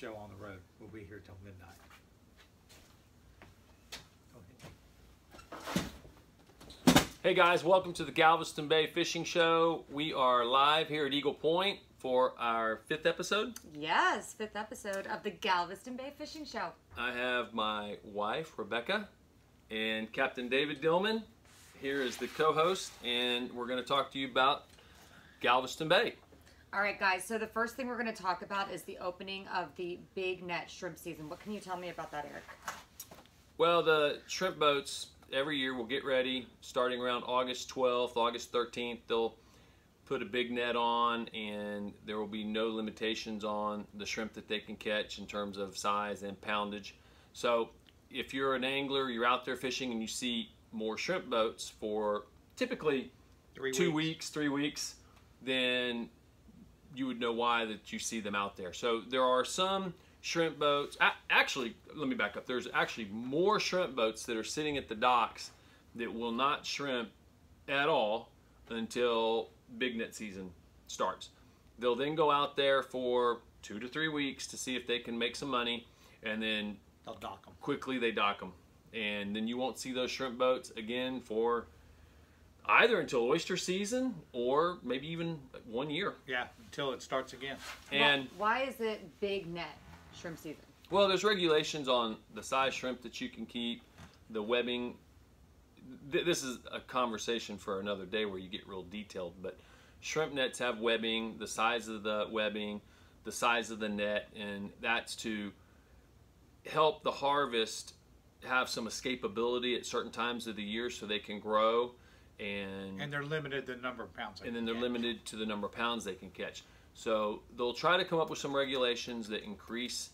show on the road. We'll be here till midnight. Hey guys, welcome to the Galveston Bay Fishing Show. We are live here at Eagle Point for our 5th episode. Yes, 5th episode of the Galveston Bay Fishing Show. I have my wife, Rebecca, and Captain David Dillman here is the co-host, and we're going to talk to you about Galveston Bay. All right, guys, so the first thing we're going to talk about is the opening of the big net shrimp season. What can you tell me about that, Eric? Well, the shrimp boats every year will get ready starting around August 12th, August 13th. They'll put a big net on, and there will be no limitations on the shrimp that they can catch in terms of size and poundage. So if you're an angler, you're out there fishing, and you see more shrimp boats for typically 2 weeks, 3 weeks, then you would know why that you see them out there. So there are some shrimp boats. Actually, let me back up. There's actually more shrimp boats that are sitting at the docks that will not shrimp at all until big net season starts. They'll then go out there for 2 to 3 weeks to see if they can make some money, and then they'll dock them. Quickly they dock them. And then you won't see those shrimp boats again for either until oyster season or maybe even 1 year. Yeah, until it starts again. And why is it big net shrimp season? Well, there's regulations on the size shrimp that you can keep, the webbing. This is a conversation for another day where you get real detailed, but shrimp nets have webbing, the size of the webbing, the size of the net, and that's to help the harvest have some escapability at certain times of the year so they can grow. And they're limited to the number of pounds they can they're catch. limited to the number of pounds they can catch. So they'll try to come up with some regulations that increase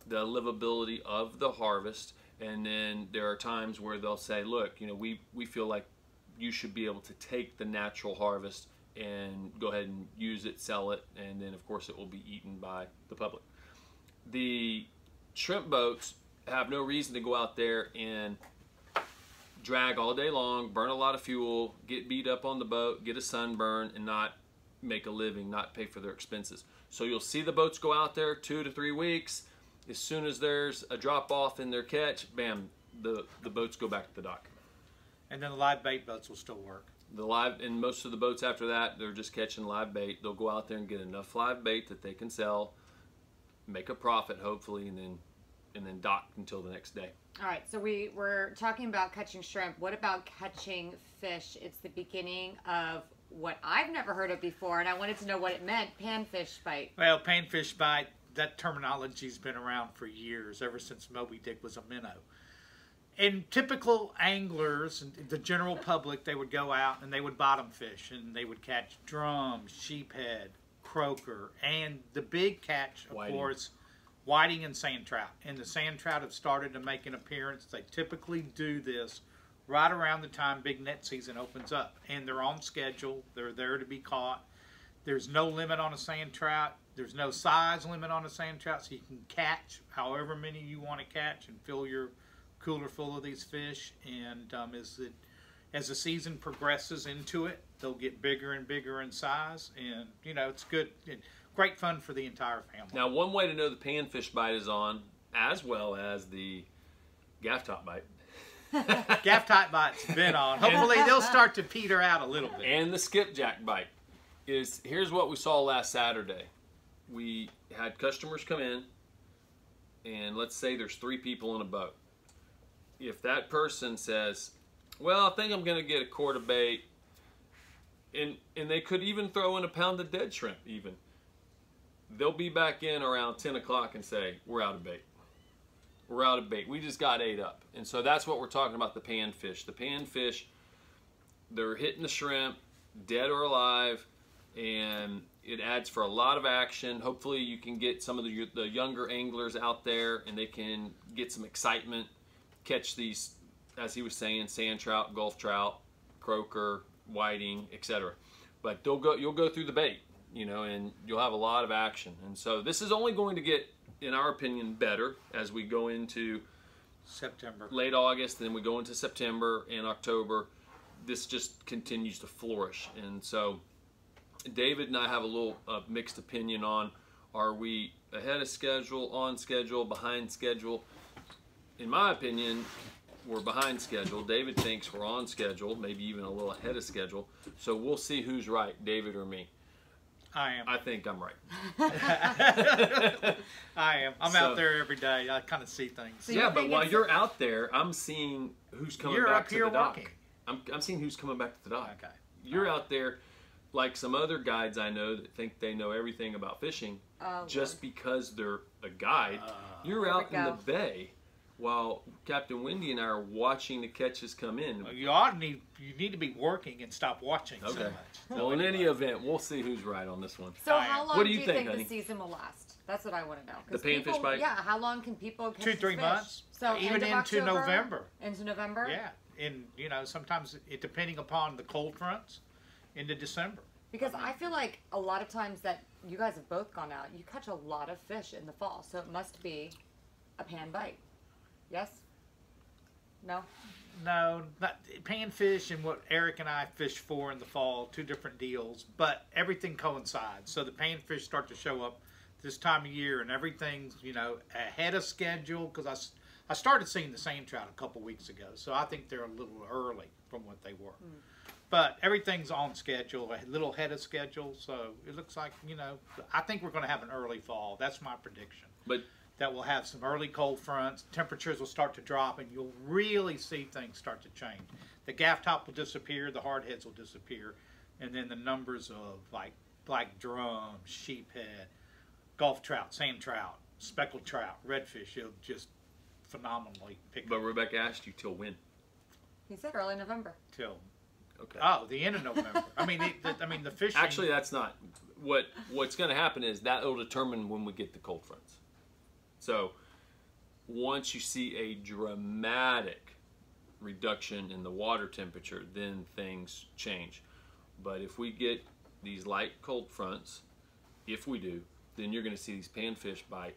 the livability of the harvest. And then there are times where they'll say, look, you know, we feel like you should be able to take the natural harvest and go ahead and use it, sell it, and then of course it will be eaten by the public. The shrimp boats have no reason to go out there and drag all day long, burn a lot of fuel, get beat up on the boat, get a sunburn, and not make a living, not pay for their expenses. So you'll see the boats go out there 2 to 3 weeks. As soon as there's a drop off in their catch, bam, the boats go back to the dock. And then the live bait boats will still work. And most of the boats after that, they're just catching live bait. They'll go out there and get enough live bait that they can sell, make a profit hopefully, and then dock until the next day. All right, so we were talking about catching shrimp. What about catching fish? It's the beginning of what I've never heard of before, and I wanted to know what it meant, panfish bite. Well, panfish bite, that terminology's been around for years, ever since Moby Dick was a minnow. And typical anglers, the general public, they would go out and they would bottom fish, and they would catch drum, sheephead, croaker, and the big catch, of course, whiting and sand trout. And the sand trout have started to make an appearance. They typically do this right around the time big net season opens up. And they're on schedule. They're there to be caught. There's no limit on a sand trout. There's no size limit on a sand trout, so you can catch however many you want to catch and fill your cooler full of these fish. And as the season progresses into it, they'll get bigger and bigger in size. And, you know, it's good. Great fun for the entire family. Now, one way to know the panfish bite is on, as well as the gaff top bite. Gaff top bite's been on. Hopefully they'll start to peter out a little bit. And the skipjack bite is, here's what we saw last Saturday. We had customers come in, and let's say there's 3 people in a boat. If that person says, well, I think I'm going to get a quart of bait, and they could even throw in a pound of dead shrimp even. They'll be back in around 10 o'clock and say, we're out of bait. We're out of bait. We just got ate up. And so that's what we're talking about, the panfish. The panfish, they're hitting the shrimp, dead or alive, and it adds for a lot of action. Hopefully you can get some of the younger anglers out there, and they can get some excitement, catch these, as he was saying, sand trout, gulf trout, croaker, whiting, etc. But you'll go through the bait, you know, and you'll have a lot of action. And so this is only going to get, in our opinion, better as we go into September, late August, then we go into September and October. This just continues to flourish. And so David and I have a little mixed opinion on Are we ahead of schedule, on schedule, behind schedule? In my opinion, we're behind schedule. David thinks we're on schedule, maybe even a little ahead of schedule. So we'll see who's right, David or me. I am. I think I'm right. I am. I'm out there every day. I kind of see things. So Yeah, but while you're out there, I'm seeing who's coming You're back up to here the dock. working. I'm seeing who's coming back to the dock. Okay. You're out there like some other guides I know that think they know everything about fishing just because they're a guide. You're out in the bay while Captain Wendy and I are watching the catches come in. Well, you need to be working and stop watching so much. Well, in any event, we'll see who's right on this one. So how long What do do you you think, honey? the season will last? That's what I want to know. The panfish bite? Yeah, how long can people catch 2-3 fish? months. So Even end of into October? November. Into November? Yeah. And, sometimes it depending upon the cold fronts into December. Because I feel like a lot of times that you guys have both gone out, you catch a lot of fish in the fall. So it must be a pan bite. Yes? No? No, not panfish and what Eric and I fish for in the fall, two different deals, but everything coincides. So the panfish start to show up this time of year, and everything's ahead of schedule. Because I started seeing the sand trout a couple weeks ago, so I think they're a little early from what they were. But everything's on schedule, a little ahead of schedule. So it looks like I think we're going to have an early fall. That's my prediction. But that will have some early cold fronts. Temperatures will start to drop, and you'll really see things start to change. The gaff top will disappear, the hard heads will disappear, and then the numbers of like black drum, sheephead, Gulf trout, sand trout, speckled trout, redfish, it'll just phenomenally pick But up Rebecca asked you till when? He said early November. till Okay. the end of November. I mean, the fishing. Actually, that's not what's going to happen. Is that will determine when we get the cold fronts. So once you see a dramatic reduction in the water temperature, then things change. But if we get these light cold fronts, if we do, then you're going to see these panfish bite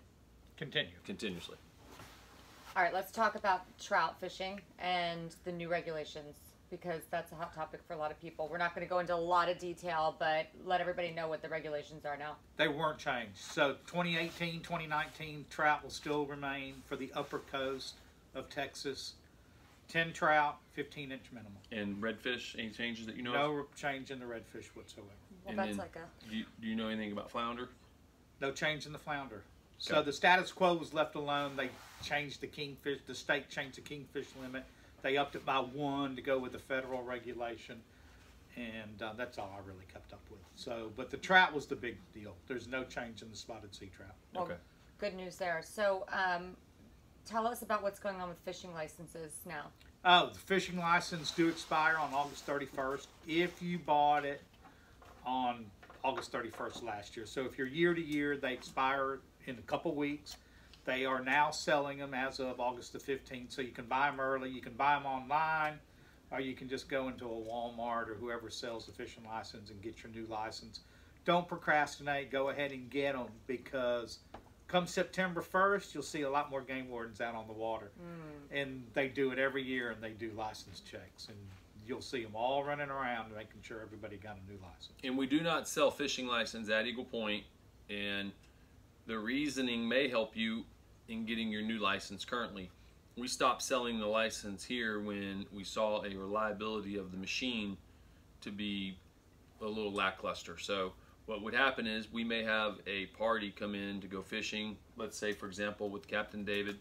continuously. All right, let's talk about trout fishing and the new regulations, because that's a hot topic for a lot of people. We're not going to go into a lot of detail, but let everybody know what the regulations are now. They weren't changed. So 2018, 2019, trout will still remain for the upper coast of Texas. 10 trout, 15-inch minimum. And redfish, any changes that you know of? No change in the redfish whatsoever. Well, And that's then like a... Do you know anything about flounder? No change in the flounder. So Okay. the status quo was left alone. They changed the kingfish. The state changed the kingfish limit. They upped it by 1 to go with the federal regulation. And that's all I really kept up with. So, but the trout was the big deal. There's no change in the spotted sea trout. Well, Okay. good news there. So tell us about what's going on with fishing licenses now. Oh, the fishing license do expire on August 31st if you bought it on August 31st last year. So if you're year to year, they expire in a couple weeks. They are now selling them as of August the 15th, so you can buy them early. You can buy them online, or you can just go into a Walmart or whoever sells the fishing license and get your new license. Don't procrastinate. Go ahead and get them, because come September 1st, you'll see a lot more game wardens out on the water. And they do it every year, and they do license checks. And you'll see them all running around making sure everybody got a new license. And we do not sell fishing license at Eagle Point, and the reasoning may help you in getting your new license currently. We stopped selling the license here when we saw a reliability of the machine to be a little lackluster. So what would happen is we may have a party come in to go fishing, let's say for example with Captain David,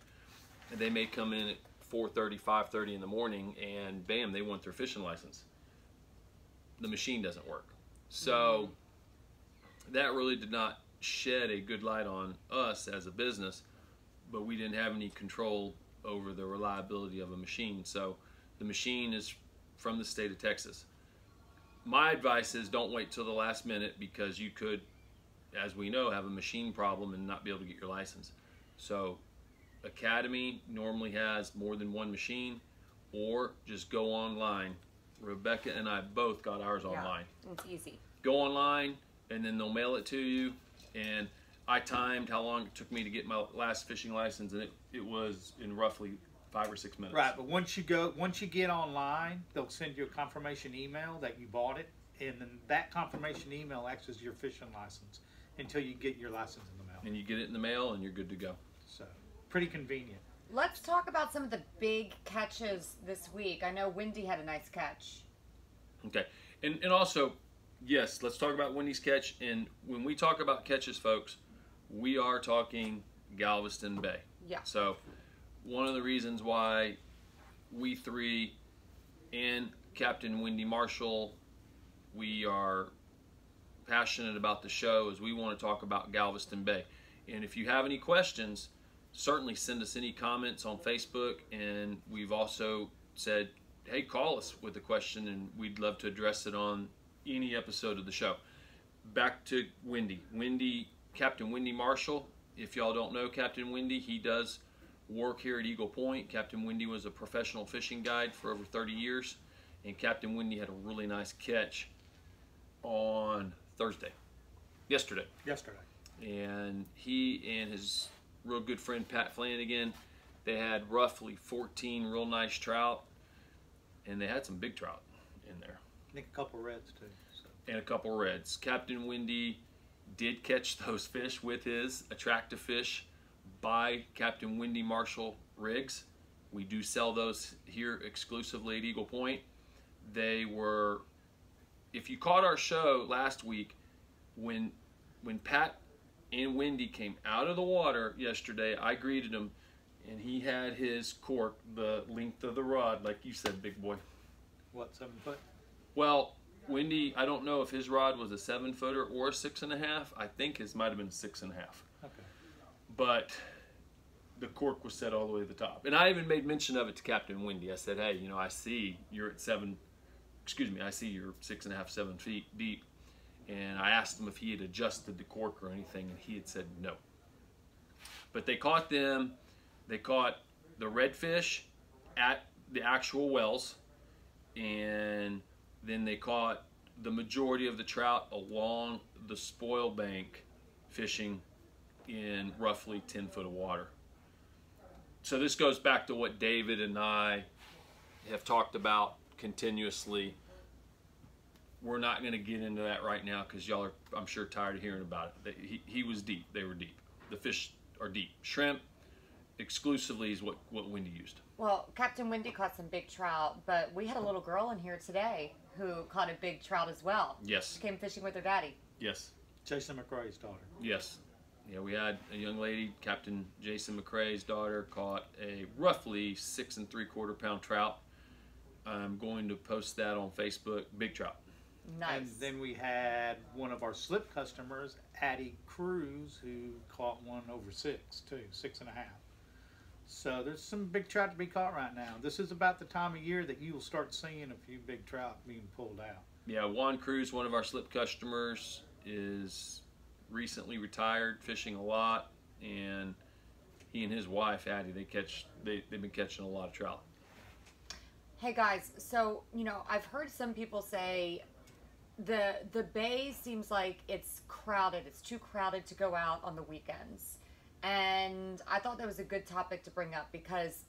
and they may come in at 4:30, 5:30 in the morning, and bam, they want their fishing license. The machine doesn't work. So that really did not shed a good light on us as a business, but we didn't have any control over the reliability of a machine. So the machine is from the state of Texas. My advice is don't wait till the last minute, because you could, as we know, have a machine problem and not be able to get your license. So Academy normally has more than one machine, or just go online. Rebecca and I both got ours online. It's easy. Go online, and then they'll mail it to you. And I timed how long it took me to get my last fishing license, and it was in roughly 5 or 6 minutes. Right, but once you get online, they'll send you a confirmation email that you bought it, and then that confirmation email acts as your fishing license. until you get your license in the mail. And you get it in the mail, and you're good to go. So, pretty convenient. Let's talk about some of the big catches this week. I know Wendy had a nice catch. Okay. And also, yes, let's talk about Wendy's catch. And when we talk about catches, folks, we are talking Galveston Bay. Yeah. So one of the reasons why we three and Captain Wendy Marshall, we are passionate about the show is we want to talk about Galveston Bay. And if you have any questions, certainly send us any comments on Facebook. And we've also said, hey, call us with a question, and we'd love to address it on any episode of the show. Back to Wendy. Captain Wendy Marshall. If y'all don't know Captain Wendy, he does work here at Eagle Point. Captain Wendy was a professional fishing guide for over 30 years, and Captain Wendy had a really nice catch on yesterday. And he and his real good friend Pat Flanagan, they had roughly 14 real nice trout, and they had some big trout in there. I think a couple reds too. So. And a couple reds. Captain Wendy did catch those fish with his attractive fish by Captain Wendy Marshall rigs. We do sell those here exclusively at Eagle Point. They were, if you caught our show last week, when Pat and Wendy came out of the water yesterday, I greeted him, and he had his cork the length of the rod, like you said, big boy. What, 7 foot? Well, Wendy, I don't know if his rod was a 7-footer or a 6.5. I think his might have been 6.5. Okay. But the cork was set all the way to the top. And I even made mention of it to Captain Wendy. I said, hey, I see you're at I see you're 6.5, 7 feet deep. And I asked him if he had adjusted the cork or anything, and he had said no. But they caught them. They caught the redfish at the actual wells, and then they caught the majority of the trout along the spoil bank, fishing in roughly 10 foot of water. So this goes back to what David and I have talked about continuously. We're not going to get into that right now because y'all are, I'm sure, tired of hearing about it. He was deep. They were deep. The fish are deep. Shrimp exclusively is what Wendy used. Well, Captain Wendy caught some big trout, but we had a little girl in here today who caught a big trout as well. Yes. She came fishing with her daddy. Yes. Jason McRae's daughter. Yes. Yeah, we had a young lady, Captain Jason McRae's daughter, caught a roughly 6 3/4 pound trout. I'm going to post that on Facebook. Big trout. Nice. And then we had one of our slip customers, Addie Cruz, who caught one over 6 too, 6.5. So there's some big trout to be caught right now. This is about the time of year that you will start seeing a few big trout being pulled out. Yeah, Juan Cruz, one of our slip customers, is recently retired, fishing a lot, and he and his wife Addie, they've been catching a lot of trout. Hey guys, so I've heard some people say the bay seems like it's crowded. It's too crowded to go out on the weekends. And I thought that was a good topic to bring up because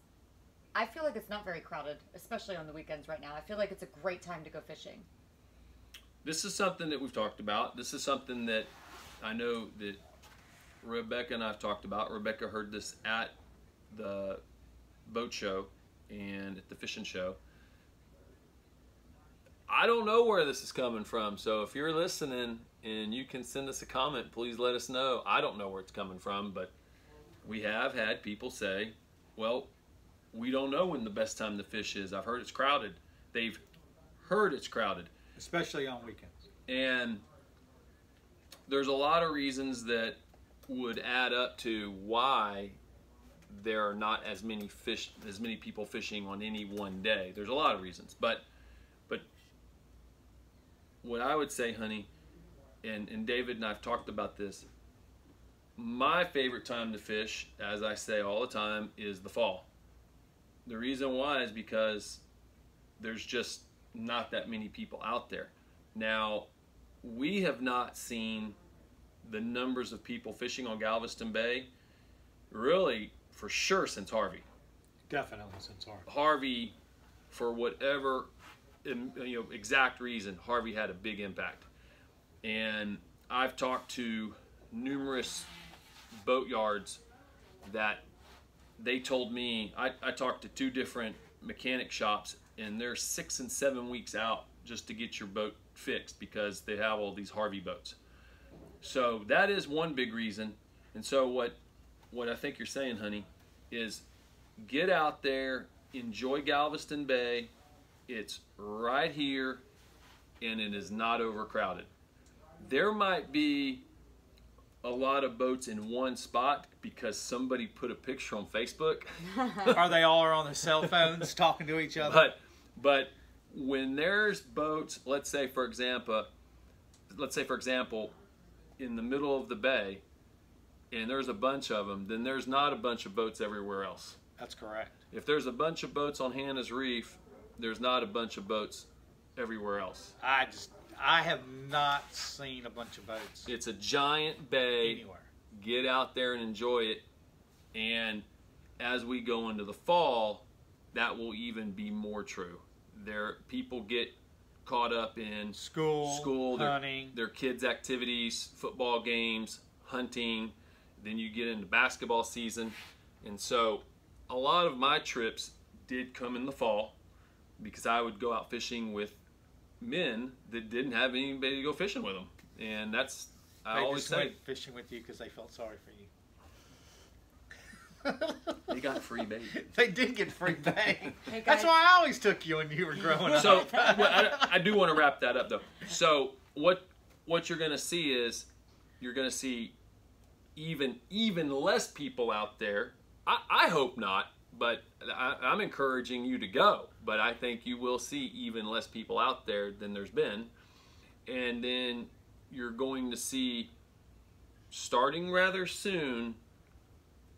I feel like it's not very crowded, especially on the weekends right now. I feel like it's a great time to go fishing. This is something that we've talked about. This is something that I know that Rebecca and I have talked about. Rebecca heard this at the boat show and at the fishing show. I don't know where this is coming from, so if you're listening and you can send us a comment, please let us know. I don't know where it's coming from, but we have had people say, well, we don't know when the best time to fish is. I've heard it's crowded. They've heard it's crowded. Especially on weekends. And there's a lot of reasons that would add up to why there are not as many people fishing on any one day. There's a lot of reasons, but what I would say, honey, and David and I've talked about this, my favorite time to fish, as I say all the time, is the fall. The reason why is because there's just not that many people out there. Now, we have not seen the numbers of people fishing on Galveston Bay really for sure since Harvey. Definitely since Harvey. Harvey, for whatever exact reason, Harvey had a big impact. And I've talked to numerous boat yards that they told me, I talked to 2 different mechanic shops, and they're 6 and 7 weeks out just to get your boat fixed because they have all these Harvey boats. So that is one big reason. And so what I think you're saying, honey, is get out there, enjoy Galveston Bay. It's right here, and it is not overcrowded. There might be a lot of boats in one spot because somebody put a picture on Facebook. Are they all on their cell phones talking to each other? But when there's boats, let's say for example, in the middle of the bay, and there's a bunch of them, then there's not a bunch of boats everywhere else. That's correct. If there's a bunch of boats on Hannah's Reef, there's not a bunch of boats everywhere else. I have not seen a bunch of boats. It's a giant bay. Anywhere. Get out there and enjoy it. And as we go into the fall, that will even be more true. People get caught up in school, hunting, their kids' activities, football games, hunting. Then you get into basketball season. And so a lot of my trips did come in the fall because I would go out fishing with men that didn't have anybody to go fishing with them. And that's, I always say, went fishing with you because they felt sorry for you. they got free bait. They did get free bait. Hey, That's why I always took you when you were growing up. So I do want to wrap that up though. So what you're going to see is you're going to see even less people out there. I hope not, but I'm encouraging you to go. But I think you will see even less people out there than there's been. And then you're going to see, starting rather soon,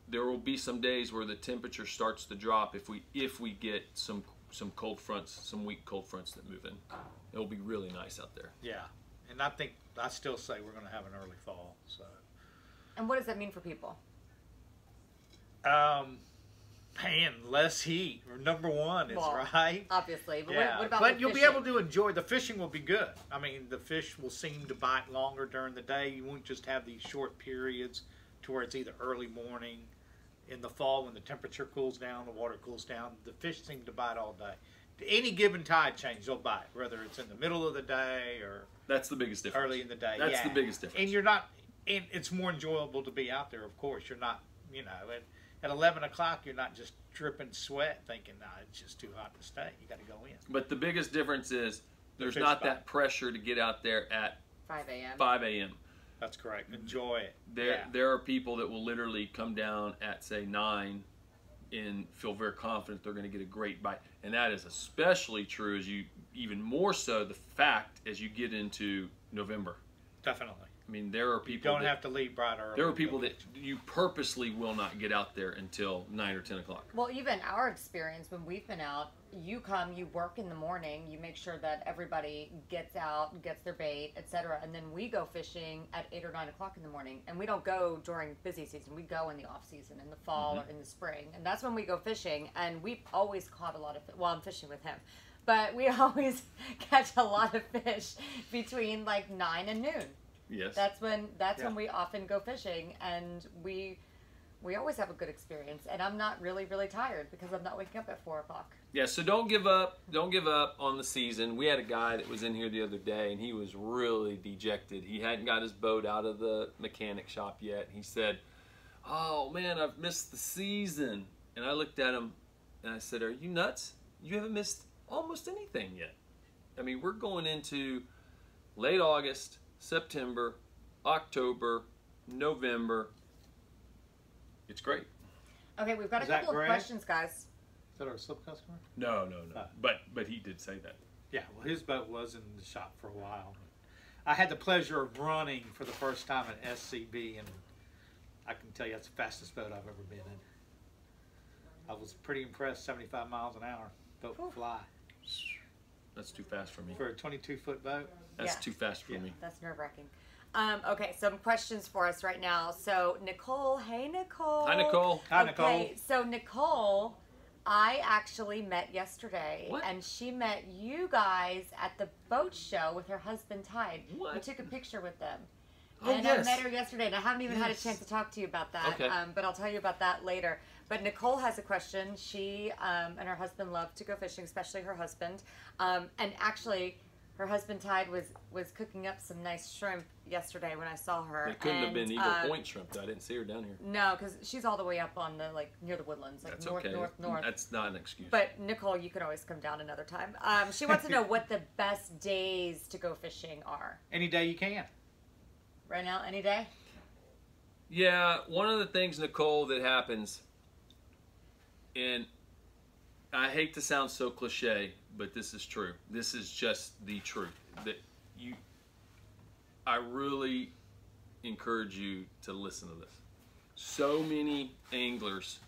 there will be some days where the temperature starts to drop if we get some cold fronts, some weak cold fronts that move in. It'll be really nice out there. Yeah, and I still say we're going to have an early fall. So. And what does that mean for people? Man, less heat. Number one is right. Obviously, but yeah. what about but the you'll fishing? be able to enjoy. The fishing will be good. I mean, the fish will seem to bite longer during the day. You won't just have these short periods to where it's either early morning. In the fall, when the temperature cools down, the water cools down, the fish seem to bite all day. Any given tide change, they'll bite, whether it's in the middle of the day or that's the biggest difference. Early in the day. That's the biggest difference. And you're not. And it's more enjoyable to be out there. Of course, you're not. You know, at 11 o'clock, you're not just dripping sweat, thinking, "Nah, it's just too hot to stay." You got to go in. But the biggest difference is there's not that pressure to get out there at 5 a.m. 5 a.m. That's correct. Enjoy it. There are people that will literally come down at say 9 and feel very confident they're going to get a great bite, and that is especially true even more so the fact as you get into November. Definitely. I mean, there are people you don't have to leave bright early. There are people that you purposely will not get out there until 9 or 10 o'clock. Well, even our experience when we've been out, you come, you work in the morning, you make sure that everybody gets out, gets their bait, etc., and then we go fishing at 8 or 9 o'clock in the morning. And we don't go during busy season. We go in the off season, in the fall or in the spring, and that's when we go fishing. And we've always caught a lot of fish. Well, I'm fishing with him. But we always catch a lot of fish between like 9 and noon. Yes. That's when we often go fishing, and we always have a good experience. And I'm not really tired because I'm not waking up at 4 o'clock. Yeah. So don't give up. Don't give up on the season. We had a guy that was in here the other day, and he was really dejected. He hadn't got his boat out of the mechanic shop yet. He said, "Oh man, I've missed the season." And I looked at him, and I said, "Are you nuts? You haven't missed almost anything yet. I mean, we're going into late August, September, October, November. It's great." Okay, we've got a couple of questions, guys. Is that our slip customer? No. But he did say that. Yeah, well, his boat was in the shop for a while. I had the pleasure of running for the first time at SCB, and I can tell you that's the fastest boat I've ever been in. I was pretty impressed, 75 miles an hour. Boat would fly. That's too fast for me. For a 22-foot boat? That's too fast for me. That's nerve-wracking. Okay, some questions for us right now. So, Nicole. Hey, Nicole. Hi, Nicole. Hi, Nicole. Okay, so Nicole, I actually met yesterday. What? And she met you guys at the boat show with her husband, Tide. What? We took a picture with them. Oh, and yes. I met her yesterday, and I haven't even had a Yes. chance to talk to you about that. Okay. But I'll tell you about that later. But Nicole has a question. She and her husband love to go fishing, especially her husband. And actually, her husband Tide was cooking up some nice shrimp yesterday when I saw her. It couldn't have been Eagle and, Point shrimp, though. I didn't see her down here. No, because she's all the way up on the near the woodlands, That's north, okay. north. That's not an excuse. But Nicole, you can always come down another time. She wants to know what the best days to go fishing are. Any day you can. Right now, any day? Yeah, one of the things, Nicole, that happens, and I hate to sound so cliche, but this is true. This is just the truth. I really encourage you to listen to this. So many anglers,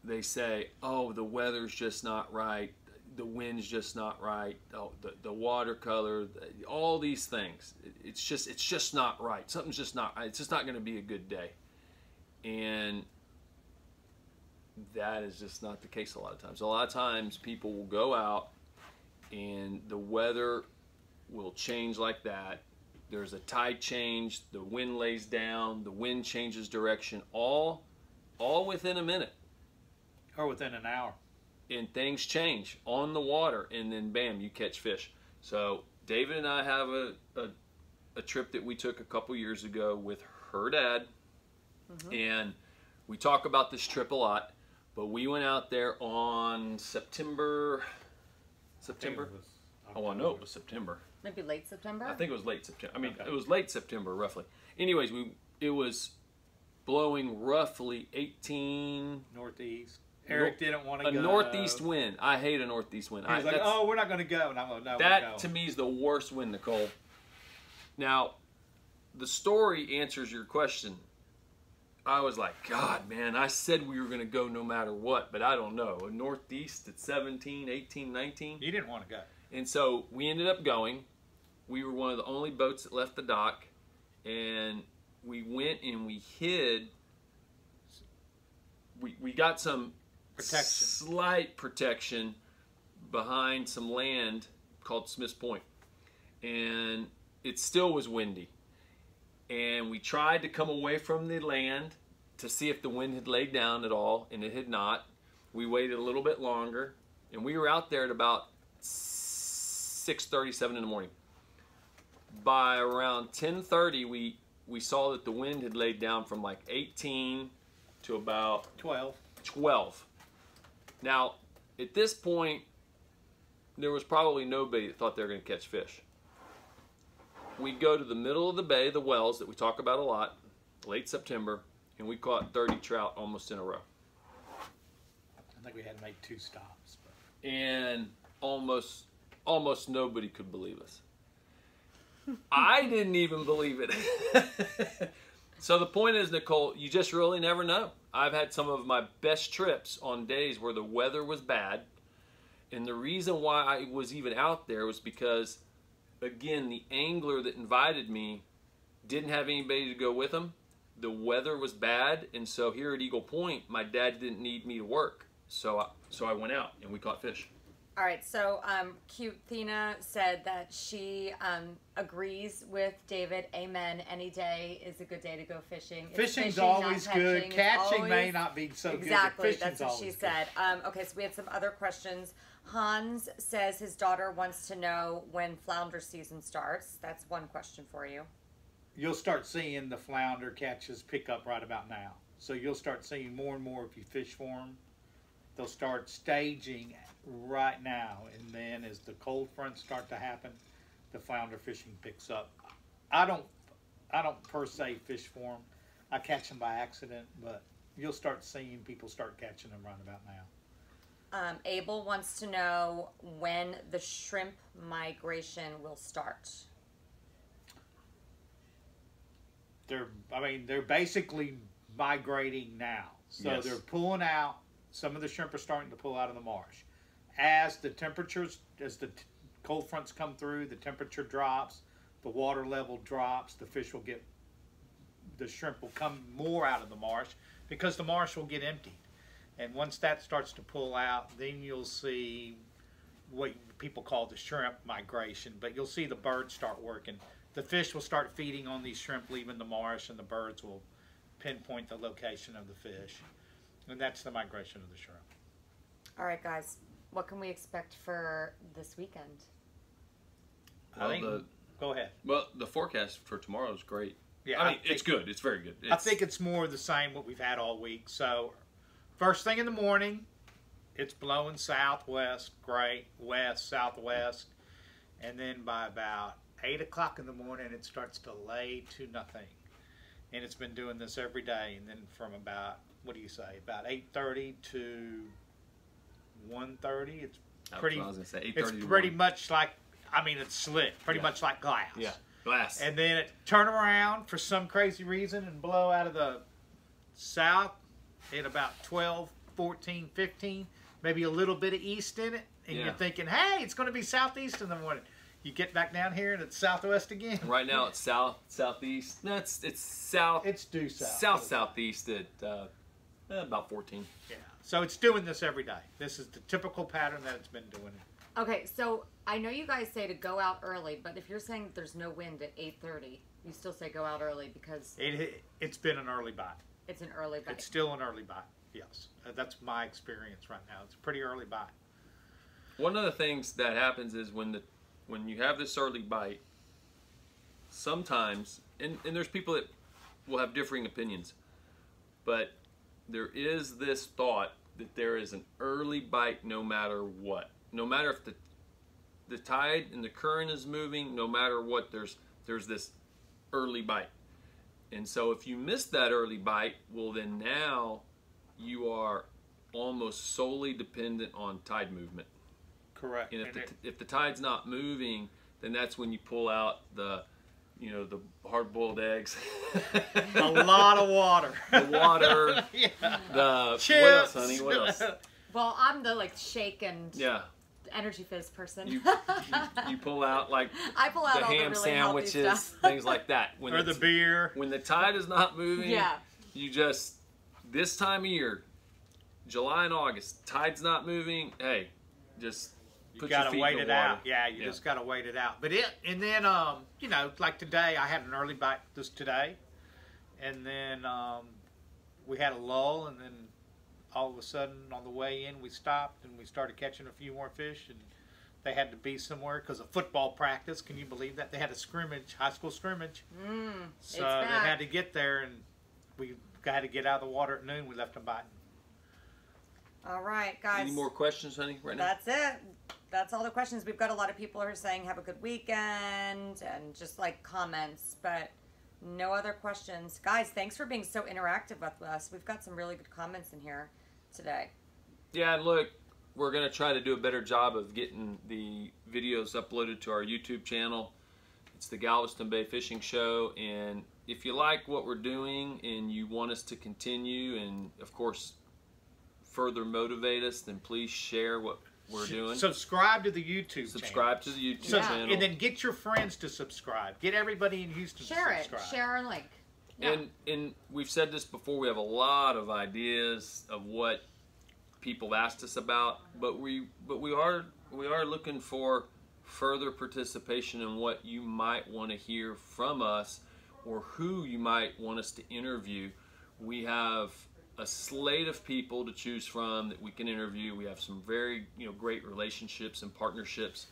they say, oh, the weather's just not right. The wind's just not right. Oh, the watercolor, all these things. It's just not right. Something's just not. It's just not going to be a good day. And that is just not the case a lot of times. A lot of times people will go out and the weather will change like that. There's a tide change, the wind lays down, the wind changes direction, all within a minute. Or within an hour. And things change on the water, and then bam, you catch fish. So David and I have a trip that we took a couple years ago with her dad, and we talk about this trip a lot, but we went out there on September. Oh, I know it was September. Maybe late September? I think it was late September. I mean, Okay. it was late September, roughly. Anyways, it was blowing roughly 18... Northeast. Eric didn't want to a go. northeast wind. I hate a northeast wind. He was like, oh, we're not going to go. And I'm like, no, we're That, going. to me, is the worst wind, Nicole. Now, the story answers your question. I was like, God, man, I said we were going to go no matter what, but I don't know. A northeast at 17, 18, 19. You didn't want to go. And so we ended up going. We were one of the only boats that left the dock. And we went and we hid. We got some Protection. slight protection behind some land called Smith's Point. And it still was windy. And we tried to come away from the land to see if the wind had laid down at all, and it had not. We waited a little bit longer, and we were out there at about 6:37 in the morning. By around 10:30, we saw that the wind had laid down from like 18 to about 12. Now, at this point, there was probably nobody that thought they were going to catch fish. We go to the middle of the bay, the wells that we talk about a lot, late September, and we caught 30 trout almost in a row. I think we had to make 2 stops. But. And almost nobody could believe us. I didn't even believe it. So the point is, Nicole, you just really never know. I've had some of my best trips on days where the weather was bad. And the reason why I was even out there was because, again, the angler that invited me didn't have anybody to go with him. The weather was bad, and so here at Eagle Point, my dad didn't need me to work. So I went out and we caught fish. All right, so cute Thina said that she agrees with David. Amen. Any day is a good day to go fishing. It's Fishing's fishing, not always catching. good. It's Catching always- may not be so Exactly, good. But that's what she said. Okay, so we had some other questions. Hans says his daughter wants to know when flounder season starts. That's one question for you. You'll start seeing the flounder catches pick up right about now. So you'll start seeing more and more if you fish for them. They'll start staging right now, and then as the cold fronts start to happen, the flounder fishing picks up. I don't per se fish for them. I catch them by accident, but you'll start seeing people start catching them right about now. Abel wants to know when the shrimp migration will start. They're basically migrating now. So Yes. they're pulling out. Some of the shrimp are starting to pull out of the marsh. As the temperatures, as the cold fronts come through, the temperature drops, the water level drops, the shrimp will come more out of the marsh because the marsh will get emptied. And once that starts to pull out, then you'll see what people call the shrimp migration, but you'll see the birds start working. the fish will start feeding on these shrimp leaving the marsh, and the birds will pinpoint the location of the fish. And that's the migration of the shrimp. All right, guys. What can we expect for this weekend? Go ahead. Well, the forecast for tomorrow is great. Yeah, I mean, it's good. It's very good. I think it's more of the same what we've had all week. So, first thing in the morning, it's blowing southwest, great, west, southwest. And then by about 8 o'clock in the morning, it starts to lay to nothing. And it's been doing this every day. And then from about, what do you say, about 8:30 to 1:30, it's pretty, I was gonna say, 8:30 it's to pretty 1. much like, I mean, it's slick, pretty much like glass. Yeah, glass. And then it turn around for some crazy reason and blow out of the south at about 12, 14, 15, maybe a little bit of east in it. And you're thinking, hey, it's going to be southeast in the morning. You get back down here and it's southwest again. Right now it's southeast. No, it's south. It's due south. Southeast at about 14. Yeah. So it's doing this every day. This is the typical pattern that it's been doing. Okay, so I know you guys say to go out early, but if you're saying that there's no wind at 8:30, you still say go out early because It's been an early bite. it's an early bite. It's still an early bite. Yes. That's my experience right now. It's a pretty early bite. One of the things that happens is when you have this early bite, sometimes, and there's people that will have differing opinions, but there is this thought that there is an early bite no matter what. No matter if the tide and the current is moving, no matter what, there's this early bite. And so if you miss that early bite, well then now you are almost solely dependent on tide movement. Correct. And if the tide's not moving, then that's when you pull out the hard-boiled eggs. A lot of water. The water. Yeah. The chips. What else, honey? What else? Well, I'm the shake and energy fizz person. You pull out I pull out the all ham the really healthy sandwiches, stuff. things like that. Or the beer. When the tide is not moving, Yeah. you just, this time of year, July and August, tide's not moving, hey, just You gotta wait it out. Yeah, you just gotta wait it out. But like today, I had an early bite today, and then we had a lull, and then all of a sudden on the way in we stopped and we started catching a few more fish, and they had to be somewhere because of football practice. Can you believe that? They had a scrimmage, high school scrimmage. So they had to get there, and we had to get out of the water at noon. We left them biting. All right, guys. Any more questions, honey, right now? That's it. That's all the questions. We've got a lot of people who are saying have a good weekend and just like comments, but no other questions. Guys, thanks for being so interactive with us. We've got some really good comments in here today. Yeah, and look, we're going to try to do a better job of getting the videos uploaded to our YouTube channel. It's the Galveston Bay Fishing Show, and if you like what we're doing and you want us to continue and, of course, further motivate us, then please share what we're doing. Subscribe to the YouTube Subscribe to the YouTube channel. And then get your friends to subscribe. Get everybody in Houston to subscribe. Share our link. Yeah. And we've said this before, we have a lot of ideas of what people asked us about, but we are looking for further participation in what you might want to hear from us or who you might want us to interview. We have a slate of people to choose from that we can interview. We have some very great relationships and partnerships,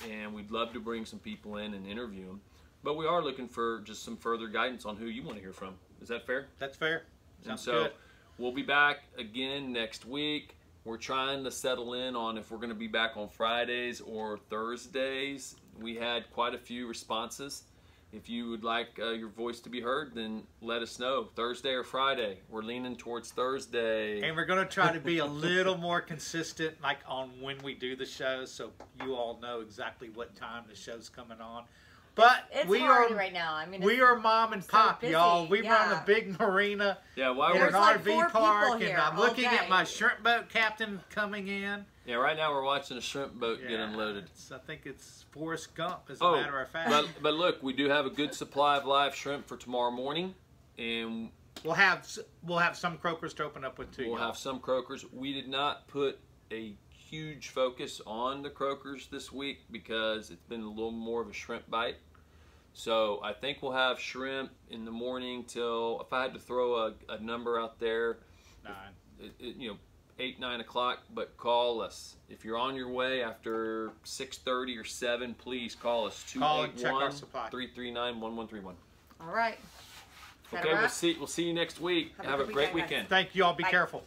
and we'd love to bring some people in and interview them. But we are looking for just some further guidance on who you want to hear from. Is that fair? That's fair. Sounds good. We'll be back again next week. We're trying to settle in on if we're going to be back on Fridays or Thursdays. We had quite a few responses. If you would like your voice to be heard, then let us know. Thursday or Friday. We're leaning towards Thursday. And we're going to try to be a little more consistent on when we do the shows, so you all know exactly what time the show's coming on. But it's we hard are right now. I mean, we are mom and pop, busy. y'all. We run a big marina. Yeah, why in we're an like RV 4 park, people and here I'm all looking day. at my shrimp boat captain coming in. Yeah, right now we're watching a shrimp boat get unloaded. I think it's Forrest Gump, as a matter of fact. But look, we do have a good supply of live shrimp for tomorrow morning, and we'll have some croakers to open up with too. We'll have some croakers. We did not put a huge focus on the croakers this week because it's been a little more of a shrimp bite. So I think we'll have shrimp in the morning till, if I had to throw a number out there, 9. 8, 9 o'clock, but call us. If you're on your way after 6:30 or 7, please call us. Call and check our supply. 281-339-1131. All right. Okay, we'll see you next week. Have a great weekend. Thank you all. Be Bye. careful.